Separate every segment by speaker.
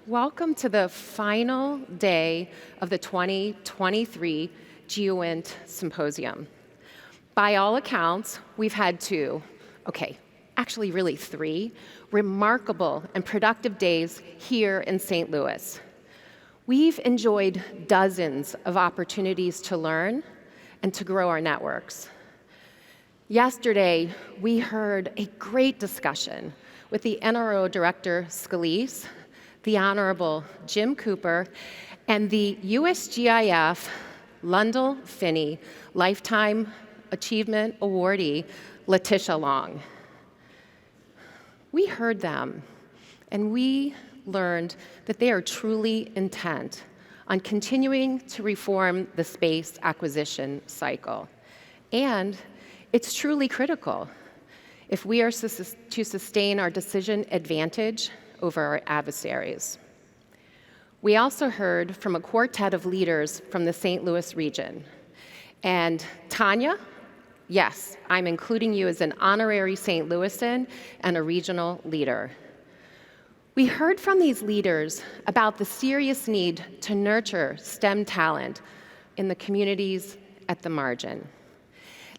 Speaker 1: Welcome to the final day of the 2023 GEOINT Symposium. By all accounts, we've had actually really three, remarkable and productive days here in St. Louis. We've enjoyed dozens of opportunities to learn and to grow our networks. Yesterday, we heard a great discussion with the NRO Director Scalise, the Honorable Jim Cooper, and the USGIF Lundell Finney Lifetime Achievement Awardee, Letitia Long. We heard them, and we learned that they are truly intent on continuing to reform the space acquisition cycle. And it's truly critical if we are to sustain our decision advantage over our adversaries. We also heard from a quartet of leaders from the St. Louis region. And Tanya, yes, I'm including you as an honorary St. Louisan and a regional leader. We heard from these leaders about the serious need to nurture STEM talent in the communities at the margin.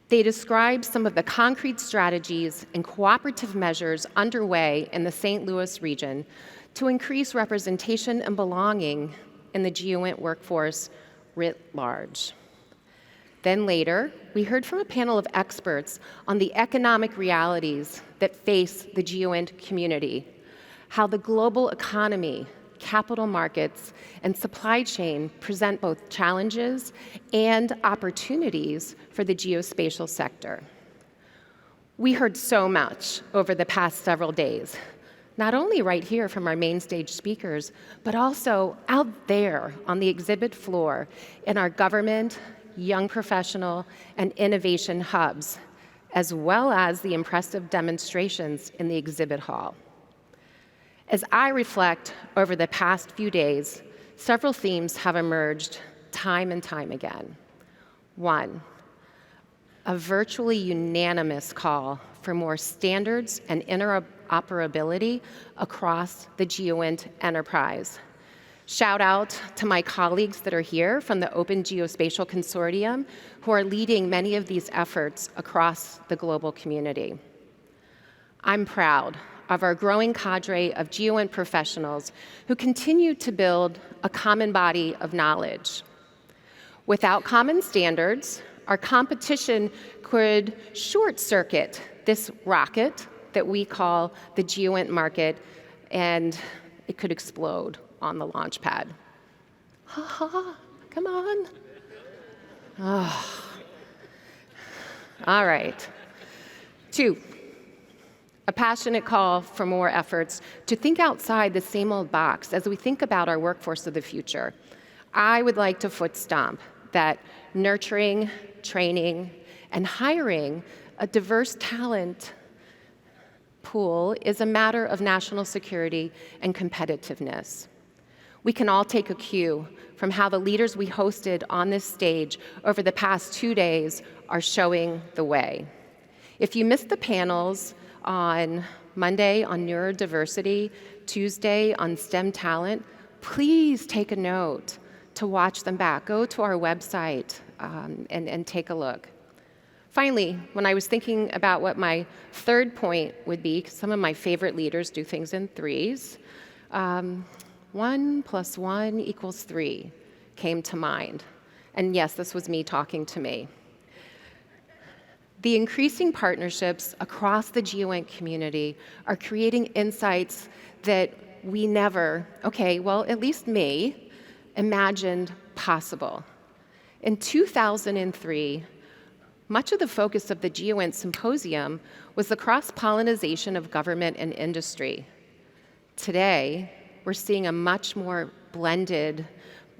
Speaker 1: They described some of the concrete strategies and cooperative measures underway in the St. Louis region to increase representation and belonging in the GEOINT workforce writ large. Then later, we heard from a panel of experts on the economic realities that face the GEOINT community, how the global economy, capital markets, and supply chain present both challenges and opportunities for the geospatial sector. We heard so much over the past several days, not only right here from our main stage speakers, but also out there on the exhibit floor in our government, young professional, and innovation hubs, as well as the impressive demonstrations in the exhibit hall. As I reflect over the past few days, several themes have emerged time and time again. One, a virtually unanimous call for more standards and interoperability across the GEOINT enterprise. Shout out to my colleagues that are here from the Open Geospatial Consortium who are leading many of these efforts across the global community. I'm proud of our growing cadre of GEOINT professionals who continue to build a common body of knowledge. Without common standards, our competition could short-circuit this rocket that we call the GEOINT market, and it could explode on the launch pad. Ha ha, come on. Oh. All right. Two, a passionate call for more efforts to think outside the same old box as we think about our workforce of the future. I would like to foot stomp that nurturing, training, and hiring a diverse talent pool is a matter of national security and competitiveness. We can all take a cue from how the leaders we hosted on this stage over the past 2 days are showing the way. If you missed the panels on Monday on neurodiversity, Tuesday on STEM talent, please take a note to watch them back. Go to our website and take a look. Finally, when I was thinking about what my third point would be, 'cause some of my favorite leaders do things in threes, 1 + 1 = 3 came to mind. And yes, this was me talking to me. The increasing partnerships across the GEOINT community are creating insights that we never, at least me, imagined possible. In 2003, much of the focus of the GEOINT Symposium was the cross-pollination of government and industry. Today, we're seeing a much more blended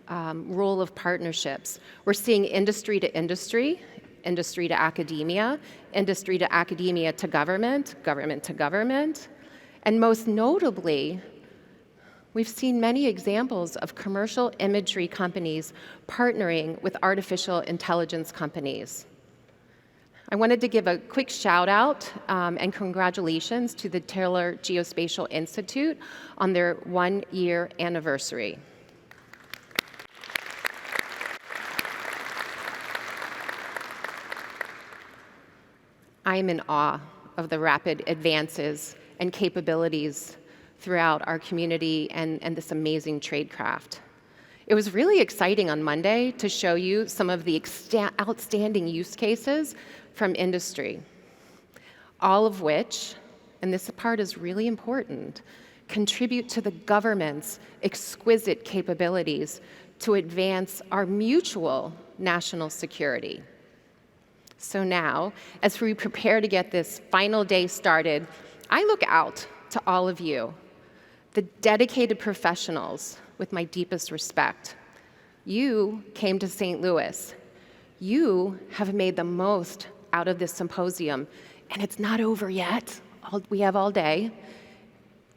Speaker 1: role of partnerships. We're seeing industry to industry, industry to academia, industry to academia to government, government to government, and most notably, we've seen many examples of commercial imagery companies partnering with artificial intelligence companies. I wanted to give a quick shout out and congratulations to the Taylor Geospatial Institute on their 1-year anniversary. I am in awe of the rapid advances and capabilities throughout our community and this amazing tradecraft. It was really exciting on Monday to show you some of the outstanding use cases from industry, all of which, and this part is really important, contribute to the government's exquisite capabilities to advance our mutual national security. So now, as we prepare to get this final day started, I look out to all of you, the dedicated professionals, with my deepest respect. You came to St. Louis. You have made the most out of this symposium, and it's not over yet. We have all day.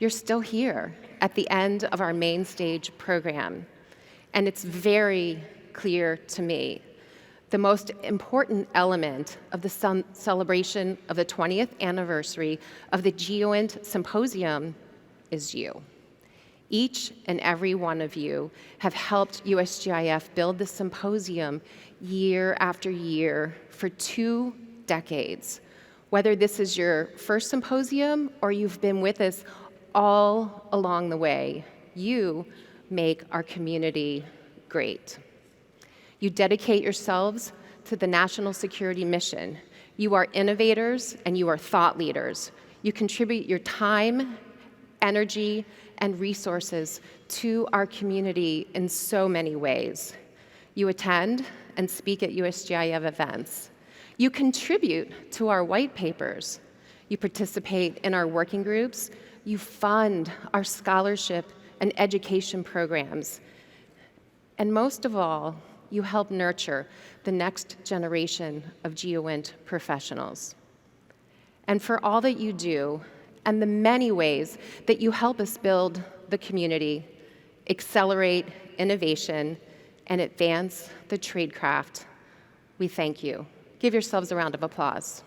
Speaker 1: You're still here at the end of our main stage program, and it's very clear to me the most important element of the celebration of the 20th anniversary of the GEOINT Symposium is you. Each and every one of you have helped USGIF build the symposium year after year for 2 decades. Whether this is your first symposium or you've been with us all along the way, you make our community great. You dedicate yourselves to the national security mission. You are innovators and you are thought leaders. You contribute your time, energy, and resources to our community in so many ways. You attend and speak at USGIF events. You contribute to our white papers. You participate in our working groups. You fund our scholarship and education programs. And most of all, you help nurture the next generation of GEOINT professionals. And for all that you do, and the many ways that you help us build the community, accelerate innovation, and advance the tradecraft, we thank you. Give yourselves a round of applause.